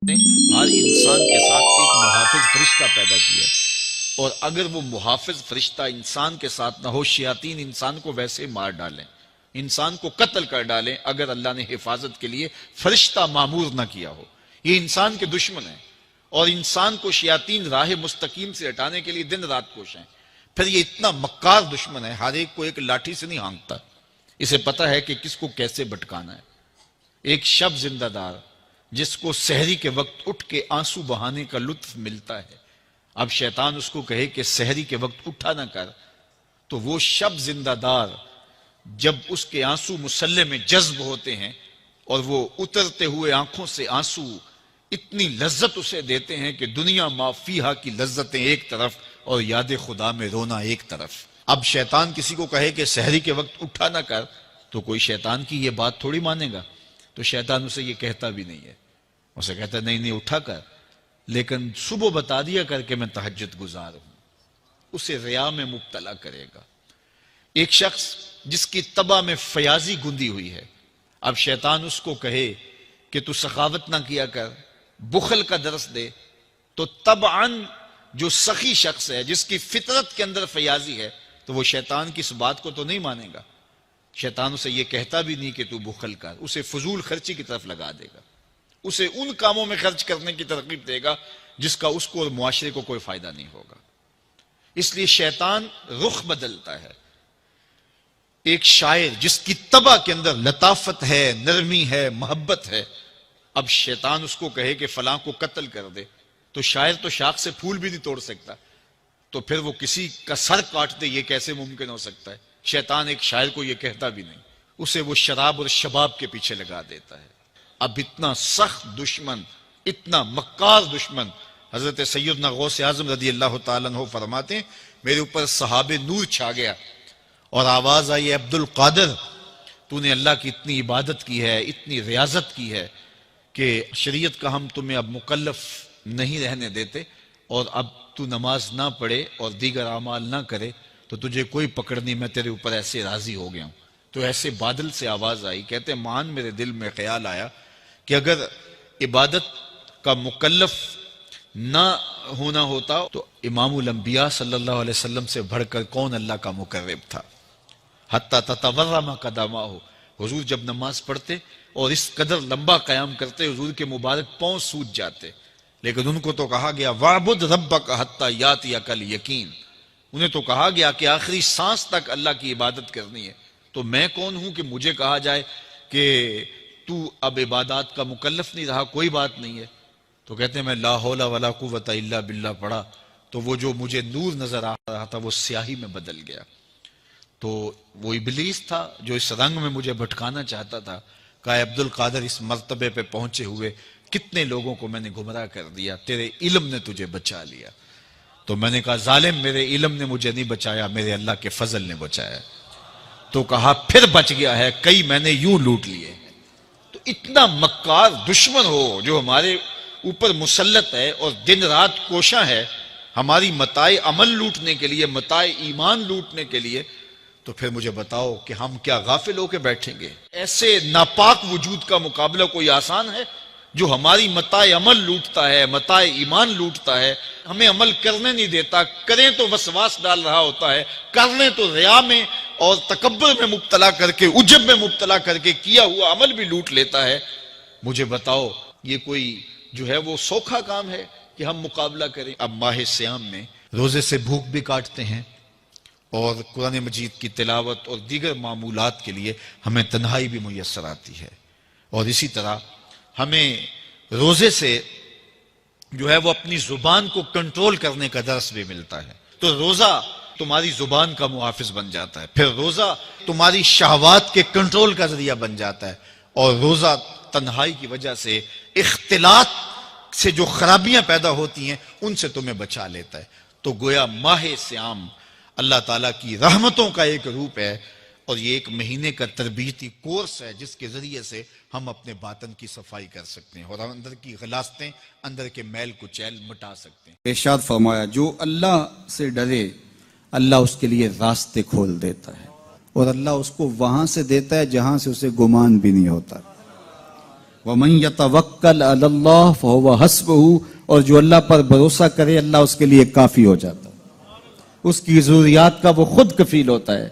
نے ہر انسان کے ساتھ ایک محافظ فرشتہ پیدا کیا ہے، اور اگر وہ محافظ فرشتہ انسان کے ساتھ نہ ہو، شیاطین انسان کو ویسے مار ڈالیں، انسان کو قتل کر ڈالیں، اگر اللہ نے حفاظت کے لیے فرشتہ معمور نہ کیا ہو۔ یہ انسان کے دشمن ہیں، اور انسان کو شیاطین راہ مستقیم سے ہٹانے کے لیے دن رات کوش ہیں۔ پھر یہ اتنا مکار دشمن ہے، ہر ایک کو ایک لاٹھی سے نہیں ہانکتا، اسے پتہ ہے کہ کس کو کیسے بھٹکانا ہے۔ ایک شب زندہ دار جس کو سحری کے وقت اٹھ کے آنسو بہانے کا لطف ملتا ہے، اب شیطان اس کو کہے کہ سحری کے وقت اٹھا نہ کر، تو وہ شب زندہ دار جب اس کے آنسو مسلح میں جذب ہوتے ہیں اور وہ اترتے ہوئے آنکھوں سے آنسو اتنی لذت اسے دیتے ہیں کہ دنیا ما فیہا کی لذتیں ایک طرف اور یاد خدا میں رونا ایک طرف۔ اب شیطان کسی کو کہے کہ سحری کے وقت اٹھا نہ کر، تو کوئی شیطان کی یہ بات تھوڑی مانے گا، تو شیطان اسے یہ کہتا بھی نہیں ہے، اسے کہتا ہے نہیں اٹھا کر، لیکن صبح بتا دیا کر کے میں تہجد گزار ہوں، اسے ریا میں مبتلا کرے گا۔ ایک شخص جس کی طبع میں فیاضی گندی ہوئی ہے، اب شیطان اس کو کہے کہ تو سخاوت نہ کیا کر، بخل کا درس دے، تو طبعاً جو سخی شخص ہے، جس کی فطرت کے اندر فیاضی ہے، تو وہ شیطان کی اس بات کو تو نہیں مانے گا۔ شیطان اسے یہ کہتا بھی نہیں کہ تو بخل کر، اسے فضول خرچی کی طرف لگا دے گا، اسے ان کاموں میں خرچ کرنے کی ترغیب دے گا جس کا اس کو اور معاشرے کو کوئی فائدہ نہیں ہوگا۔ اس لیے شیطان رخ بدلتا ہے۔ ایک شاعر جس کی طبع کے اندر لطافت ہے، نرمی ہے، محبت ہے، اب شیطان اس کو کہے کہ فلاں کو قتل کر دے، تو شاعر تو شاخ سے پھول بھی نہیں توڑ سکتا، تو پھر وہ کسی کا سر کاٹ دے، یہ کیسے ممکن ہو سکتا ہے؟ شیطان ایک شاعر کو یہ کہتا بھی نہیں، اسے وہ شراب اور شباب کے پیچھے لگا دیتا ہے۔ اب اتنا سخت دشمن، اتنا مکار دشمن، حضرت سیدنا غوث اعظم رضی اللہ تعالیٰ عنہ فرماتے ہیں میرے اوپر صحاب نور چھا گیا اور آواز آئی عبد القادر، تو نے اللہ کی اتنی عبادت کی ہے، اتنی ریاضت کی ہے کہ شریعت کا ہم تمہیں اب مکلف نہیں رہنے دیتے، اور اب تو نماز نہ پڑھے اور دیگر اعمال نہ کرے تو تجھے کوئی پکڑ نہیں، میں تیرے اوپر ایسے راضی ہو گیا ہوں۔ تو ایسے بادل سے آواز آئی، کہتے ہیں مان میرے دل میں خیال آیا کہ اگر عبادت کا مکلف نہ ہونا ہوتا تو امام الانبیاء صلی اللہ علیہ وسلم سے بڑھ کر کون اللہ کا مقرب تھا۔ حتیٰ تتورم قدمہ، حضور جب نماز پڑھتے اور اس قدر لمبا قیام کرتے حضور کے مبارک پاؤں سوج جاتے، لیکن ان کو تو کہا گیا وَعْبُدْ رَبَّكَ حَتَّى يَأْتِيَكَ الْيَقِينُ، انہیں تو کہا گیا کہ آخری سانس تک اللہ کی عبادت کرنی ہے، تو میں کون ہوں کہ مجھے کہا جائے کہ تو اب عبادات کا مکلف نہیں رہا، کوئی بات نہیں ہے۔ تو کہتے ہیں میں لا حول ولا قوت الا باللہ پڑھا تو وہ جو مجھے نور نظر آ رہا تھا وہ سیاہی میں بدل گیا۔ تو وہ ابلیس تھا جو اس رنگ میں مجھے بھٹکانا چاہتا تھا، کہا عبد القادر اس مرتبے پہ پہنچے ہوئے کتنے لوگوں کو میں نے گمراہ کر دیا، تیرے علم نے تجھے بچا لیا۔ تو میں نے کہا ظالم، میرے علم نے مجھے نہیں بچایا، میرے اللہ کے فضل نے بچایا۔ تو کہا پھر بچ گیا ہے، کئی میں نے یوں لوٹ لیے۔ تو اتنا مکار دشمن ہو جو ہمارے اوپر مسلط ہے اور دن رات کوشاں ہے ہماری متاع عمل لوٹنے کے لیے، متاع ایمان لوٹنے کے لیے، تو پھر مجھے بتاؤ کہ ہم کیا غافل ہو کے بیٹھیں گے؟ ایسے ناپاک وجود کا مقابلہ کوئی آسان ہے جو ہماری متاع عمل لوٹتا ہے، متاع ایمان لوٹتا ہے، ہمیں عمل کرنے نہیں دیتا، کریں تو وسواس ڈال رہا ہوتا ہے، کر لیں تو ریا میں اور تکبر میں مبتلا کر کے، عجب میں مبتلا کر کے کیا ہوا عمل بھی لوٹ لیتا ہے۔ مجھے بتاؤ یہ کوئی جو ہے وہ سوکھا کام ہے کہ ہم مقابلہ کریں؟ اب ماہ سیام میں روزے سے بھوک بھی کاٹتے ہیں اور قرآن مجید کی تلاوت اور دیگر معمولات کے لیے ہمیں تنہائی بھی میسر آتی ہے، اور اسی طرح ہمیں روزے سے جو ہے وہ اپنی زبان کو کنٹرول کرنے کا درس بھی ملتا ہے۔ تو روزہ تمہاری زبان کا محافظ بن جاتا ہے، پھر روزہ تمہاری شہوات کے کنٹرول کا ذریعہ بن جاتا ہے، اور روزہ تنہائی کی وجہ سے اختلاط سے جو خرابیاں پیدا ہوتی ہیں ان سے تمہیں بچا لیتا ہے۔ تو گویا ماہ سیام اللہ تعالیٰ کی رحمتوں کا ایک روپ ہے، اور یہ ایک مہینے کا تربیتی کورس ہے جس کے ذریعے سے ہم اپنے باطن کی صفائی کر سکتے ہیں اور اندر کی غلاستیں، اندر کے میل کچیل مٹا سکتے ہیں۔ ارشاد فرمایا جو اللہ سے ڈرے اللہ اس کے لیے راستے کھول دیتا ہے، اور اللہ اس کو وہاں سے دیتا ہے جہاں سے اسے گمان بھی نہیں ہوتا۔ وَمَن يَتَوَكَّلْ عَلَى اللَّهِ فَهُوَ حَسْبُهُ، اور جو اللہ پر بھروسہ کرے اللہ اس کے لیے کافی ہو جاتا ہے، اس کی ضروریات کا وہ خود کفیل ہوتا ہے،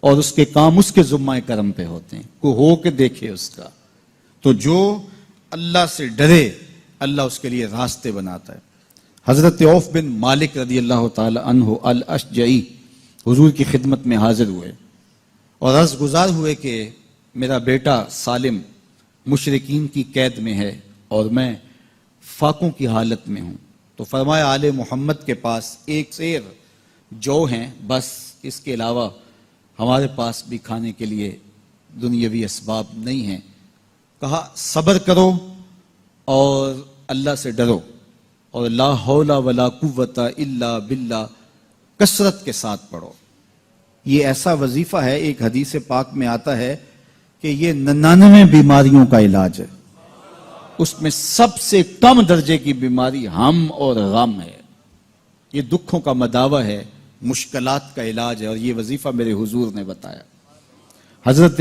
اور اس کے کام اس کے ذمہ کرم پہ ہوتے ہیں، کو ہو کے دیکھے اس کا۔ تو جو اللہ سے ڈرے اللہ اس کے لیے راستے بناتا ہے۔ حضرت عوف بن مالک رضی اللہ تعالی عنہ الاشجعی حضور کی خدمت میں حاضر ہوئے اور عرض گزار ہوئے کہ میرا بیٹا سالم مشرکین کی قید میں ہے اور میں فاقوں کی حالت میں ہوں، تو فرمایا آل محمد کے پاس ایک سیر جو ہیں، بس اس کے علاوہ ہمارے پاس بھی کھانے کے لیے دنیاوی اسباب نہیں ہیں۔ کہا صبر کرو اور اللہ سے ڈرو، اور لا حول ولا قوت الا باللہ کثرت کے ساتھ پڑھو۔ یہ ایسا وظیفہ ہے، ایک حدیث پاک میں آتا ہے کہ یہ 99 بیماریوں کا علاج ہے، اس میں سب سے کم درجے کی بیماری ہم اور غم ہے، یہ دکھوں کا مداوع ہے، مشکلات کا علاج ہے، اور یہ وظیفہ میرے حضور نے بتایا۔ حضرت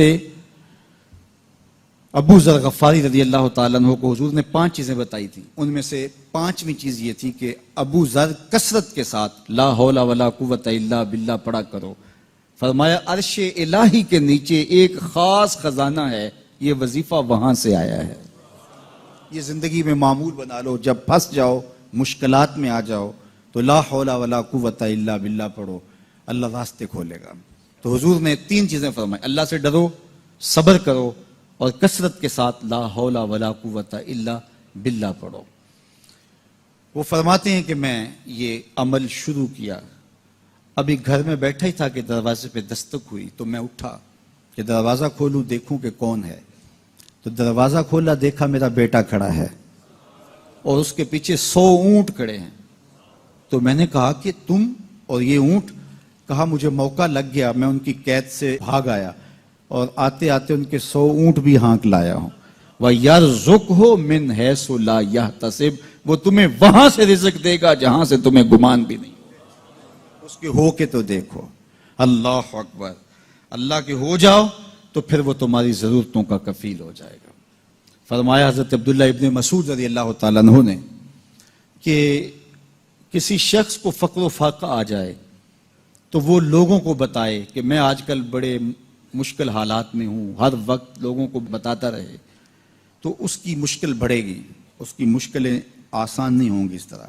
ابو ذر غفاری رضی اللہ تعالیٰ عنہ کو حضور نے 5 چیزیں بتائی تھیں، ان میں سے 5ویں چیز یہ تھی کہ ابو ذر کثرت کے ساتھ لا حول ولا قوت الا باللہ پڑھا کرو۔ فرمایا عرش الہی کے نیچے ایک خاص خزانہ ہے، یہ وظیفہ وہاں سے آیا ہے، یہ زندگی میں معمول بنا لو، جب پھنس جاؤ مشکلات میں آ جاؤ تو لا حول ولا قوت الا باللہ پڑھو، اللہ راستے کھولے گا۔ تو حضور نے 3 چیزیں فرمائی، اللہ سے ڈرو، صبر کرو، اور کثرت کے ساتھ لا حول ولا قوت الا باللہ پڑھو۔ وہ فرماتے ہیں کہ میں یہ عمل شروع کیا، ابھی گھر میں بیٹھا ہی تھا کہ دروازے پہ دستک ہوئی، تو میں اٹھا کہ دروازہ کھولوں دیکھوں کہ کون ہے، تو دروازہ کھولا، دیکھا میرا بیٹا کھڑا ہے اور اس کے پیچھے 100 اونٹ کھڑے ہیں۔ تو میں نے کہا کہ تم اور یہ اونٹ؟ کہا مجھے موقع لگ گیا، میں ان کی قید سے بھاگ آیا اور آتے آتے ان کے 100 اونٹ بھی ہانک لایا ہوں۔ وَيَرْزُقْهُ مِنْ حَيْثُ لَا يَحْتَسِبُ، وہ تمہیں وہاں سے رزق دے گا جہاں سے تمہیں گمان بھی نہیں، اس کے ہو کے تو دیکھو۔ اللہ اکبر، اللہ کے ہو جاؤ تو پھر وہ تمہاری ضرورتوں کا کفیل ہو جائے گا۔ فرمایا حضرت عبداللہ ابن مسعود رضی اللہ تعالیٰ عنہ نے کہ کسی شخص کو فقر و فاقہ آ جائے تو وہ لوگوں کو بتائے کہ میں آج کل بڑے مشکل حالات میں ہوں، ہر وقت لوگوں کو بتاتا رہے تو اس کی مشکل بڑھے گی، اس کی مشکلیں آسان نہیں ہوں گی اس طرح۔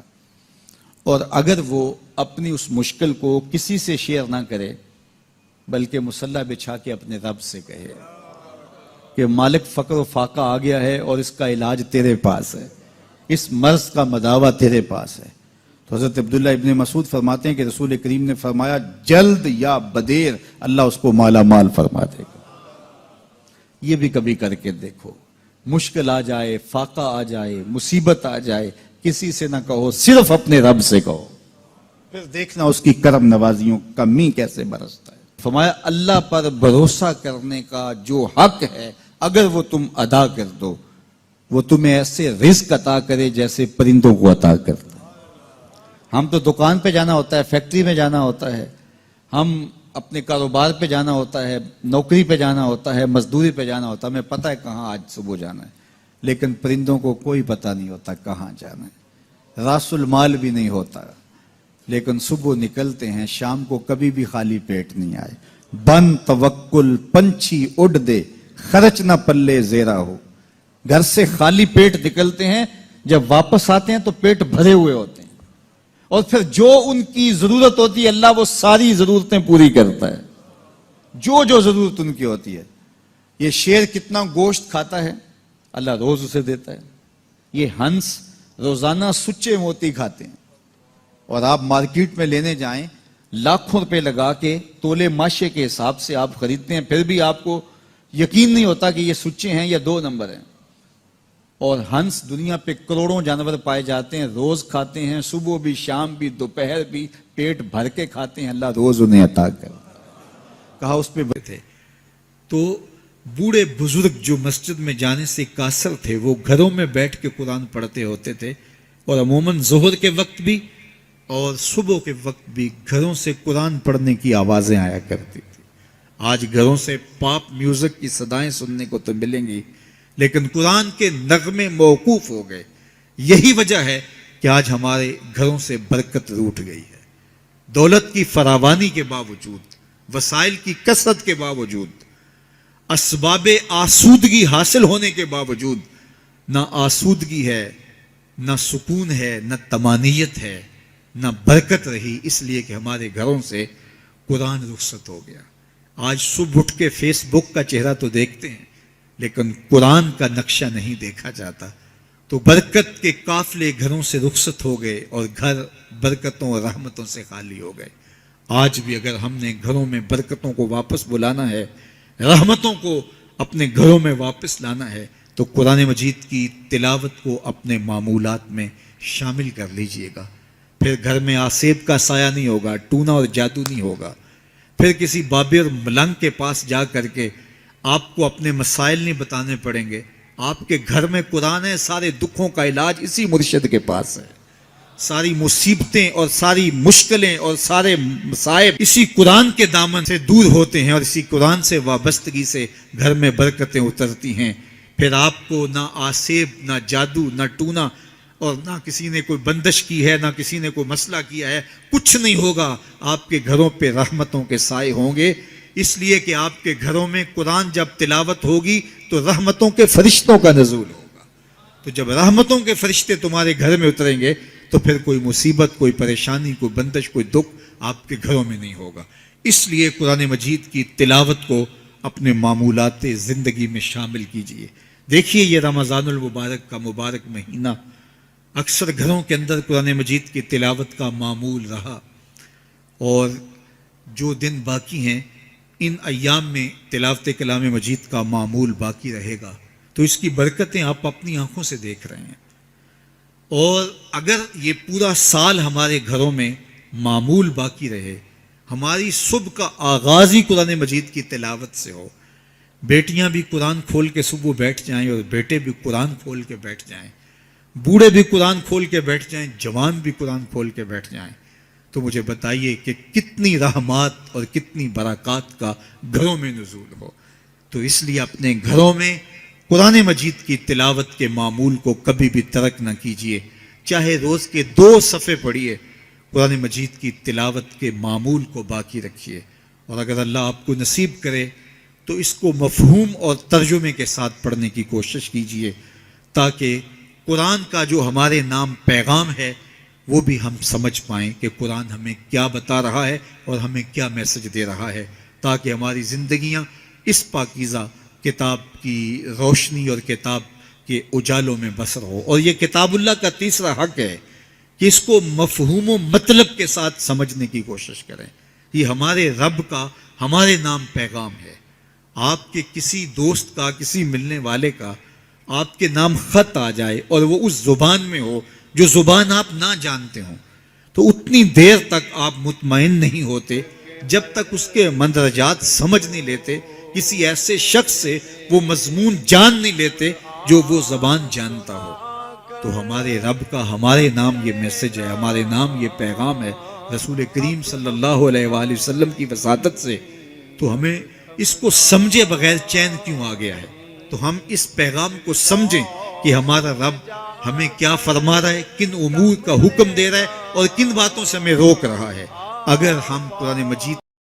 اور اگر وہ اپنی اس مشکل کو کسی سے شیئر نہ کرے بلکہ مصلی بچھا کے اپنے رب سے کہے کہ مالک فقر و فاقہ آ گیا ہے اور اس کا علاج تیرے پاس ہے، اس مرض کا مداوع تیرے پاس ہے۔ تو حضرت عبداللہ ابن مسعود فرماتے ہیں کہ رسول کریم نے فرمایا جلد یا بدیر اللہ اس کو مالا مال فرما دے گا۔ یہ بھی کبھی کر کے دیکھو، مشکل آ جائے، فاقہ آ جائے، مصیبت آ جائے، کسی سے نہ کہو، صرف اپنے رب سے کہو، پھر دیکھنا اس کی کرم نوازیوں کا می کیسے برستا ہے۔ فرمایا اللہ پر بھروسہ کرنے کا جو حق ہے اگر وہ تم ادا کر دو، وہ تمہیں ایسے رزق عطا کرے جیسے پرندوں کو عطا کرتا ہے۔ ہم تو دکان پہ جانا ہوتا ہے، فیکٹری میں جانا ہوتا ہے، ہم اپنے کاروبار پہ جانا ہوتا ہے، نوکری پہ جانا ہوتا ہے، مزدوری پہ جانا ہوتا ہے، ہمیں پتہ ہے کہاں آج صبح جانا ہے، لیکن پرندوں کو کوئی پتہ نہیں ہوتا کہاں جانا ہے، راس المال بھی نہیں ہوتا، لیکن صبح نکلتے ہیں، شام کو کبھی بھی خالی پیٹ نہیں آئے۔ بن توکل پنچھی اڑ دے، خرچ نہ پلے زیرا ہو۔ گھر سے خالی پیٹ نکلتے ہیں، جب واپس آتے ہیں تو پیٹ بھرے ہوئے ہوتے ہیں، اور پھر جو ان کی ضرورت ہوتی ہے اللہ وہ ساری ضرورتیں پوری کرتا ہے، جو ضرورت ان کی ہوتی ہے۔ یہ شیر کتنا گوشت کھاتا ہے اللہ روز اسے دیتا ہے، یہ ہنس روزانہ سچے موتی کھاتے ہیں، اور آپ مارکیٹ میں لینے جائیں لاکھوں روپے لگا کے تولے ماشے کے حساب سے آپ خریدتے ہیں، پھر بھی آپ کو یقین نہیں ہوتا کہ یہ سچے ہیں یا 2 نمبر ہیں۔ اور ہنس دنیا پہ کروڑوں جانور پائے جاتے ہیں، روز کھاتے ہیں، صبح بھی، شام بھی، دوپہر بھی، پیٹ بھر کے کھاتے ہیں، اللہ روز انہیں عطا کرتا ہے۔ کہا اس پہ تھے تو بوڑھے بزرگ جو مسجد میں جانے سے قاصر تھے وہ گھروں میں بیٹھ کے قرآن پڑھتے ہوتے تھے، اور عموماً ظہر کے وقت بھی اور صبح کے وقت بھی گھروں سے قرآن پڑھنے کی آوازیں آیا کرتی تھی۔ آج گھروں سے پاپ میوزک کی صدائیں سننے کو تو ملیں گی، لیکن قرآن کے نغمے موقوف ہو گئے. یہی وجہ ہے کہ آج ہمارے گھروں سے برکت روٹ گئی ہے. دولت کی فراوانی کے باوجود، وسائل کی کثرت کے باوجود، اسباب آسودگی حاصل ہونے کے باوجود نہ آسودگی ہے، نہ سکون ہے، نہ طمانیت ہے، نہ برکت رہی، اس لیے کہ ہمارے گھروں سے قرآن رخصت ہو گیا. آج صبح اٹھ کے فیس بک کا چہرہ تو دیکھتے ہیں لیکن قرآن کا نقشہ نہیں دیکھا جاتا. تو برکت کے قافلے گھروں سے رخصت ہو گئے اور گھر برکتوں اور رحمتوں سے خالی ہو گئے. آج بھی اگر ہم نے گھروں میں برکتوں کو واپس بلانا ہے، رحمتوں کو اپنے گھروں میں واپس لانا ہے، تو قرآن مجید کی تلاوت کو اپنے معمولات میں شامل کر لیجئے گا. پھر گھر میں آسیب کا سایہ نہیں ہوگا، ٹونا اور جادو نہیں ہوگا. پھر کسی بابے اور ملنگ کے پاس جا کر کے آپ کو اپنے مسائل نہیں بتانے پڑیں گے. آپ کے گھر میں قرآن ہے، سارے دکھوں کا علاج اسی مرشد کے پاس ہے. ساری مصیبتیں اور ساری مشکلیں اور سارے مصائب اسی قرآن کے دامن سے دور ہوتے ہیں اور اسی قرآن سے وابستگی سے گھر میں برکتیں اترتی ہیں. پھر آپ کو نہ آسیب، نہ جادو، نہ ٹونا، اور نہ کسی نے کوئی بندش کی ہے، نہ کسی نے کوئی مسئلہ کیا ہے، کچھ نہیں ہوگا. آپ کے گھروں پہ رحمتوں کے سائے ہوں گے، اس لیے کہ آپ کے گھروں میں قرآن جب تلاوت ہوگی تو رحمتوں کے فرشتوں کا نزول ہوگا. تو جب رحمتوں کے فرشتے تمہارے گھر میں اتریں گے تو پھر کوئی مصیبت، کوئی پریشانی، کوئی بندش، کوئی دکھ آپ کے گھروں میں نہیں ہوگا. اس لیے قرآن مجید کی تلاوت کو اپنے معمولات زندگی میں شامل کیجئے. دیکھیے یہ رمضان المبارک کا مبارک مہینہ اکثر گھروں کے اندر قرآن مجید کی تلاوت کا معمول رہا، اور جو دن باقی ہیں ان ایام میں تلاوت کلام مجید کا معمول باقی رہے گا. تو اس کی برکتیں آپ اپنی آنکھوں سے دیکھ رہے ہیں. اور اگر یہ پورا سال ہمارے گھروں میں معمول باقی رہے، ہماری صبح کا آغاز ہی قرآن مجید کی تلاوت سے ہو، بیٹیاں بھی قرآن کھول کے صبح بیٹھ جائیں اور بیٹے بھی قرآن کھول کے بیٹھ جائیں، بوڑھے بھی قرآن کھول کے بیٹھ جائیں، جوان بھی قرآن کھول کے بیٹھ جائیں، تو مجھے بتائیے کہ کتنی رحمات اور کتنی برکات کا گھروں میں نزول ہو. تو اس لیے اپنے گھروں میں قرآن مجید کی تلاوت کے معمول کو کبھی بھی ترک نہ کیجیے. چاہے روز کے 2 صفحے پڑھیے، قرآن مجید کی تلاوت کے معمول کو باقی رکھیے. اور اگر اللہ آپ کو نصیب کرے تو اس کو مفہوم اور ترجمے کے ساتھ پڑھنے کی کوشش کیجیے، تاکہ قرآن کا جو ہمارے نام پیغام ہے وہ بھی ہم سمجھ پائیں کہ قرآن ہمیں کیا بتا رہا ہے اور ہمیں کیا میسج دے رہا ہے، تاکہ ہماری زندگیاں اس پاکیزہ کتاب کی روشنی اور کتاب کے اجالوں میں بسر ہو. اور یہ کتاب اللہ کا تیسرا حق ہے کہ اس کو مفہوم و مطلب کے ساتھ سمجھنے کی کوشش کریں. یہ ہمارے رب کا ہمارے نام پیغام ہے. آپ کے کسی دوست کا، کسی ملنے والے کا آپ کے نام خط آ جائے اور وہ اس زبان میں ہو جو زبان آپ نہ جانتے ہوں، تو اتنی دیر تک آپ مطمئن نہیں ہوتے جب تک اس کے مندرجات سمجھ نہیں لیتے، کسی ایسے شخص سے وہ مضمون جان نہیں لیتے جو وہ زبان جانتا ہو. تو ہمارے رب کا ہمارے نام یہ میسج ہے، ہمارے نام یہ پیغام ہے رسول کریم صلی اللہ علیہ وآلہ وسلم کی وساطت سے. تو ہمیں اس کو سمجھے بغیر چین کیوں آ گیا ہے؟ تو ہم اس پیغام کو سمجھیں کہ ہمارا رب ہمیں کیا فرما رہا ہے، کن امور کا حکم دے رہا ہے اور کن باتوں سے ہمیں روک رہا ہے. اگر ہم قرآن مجید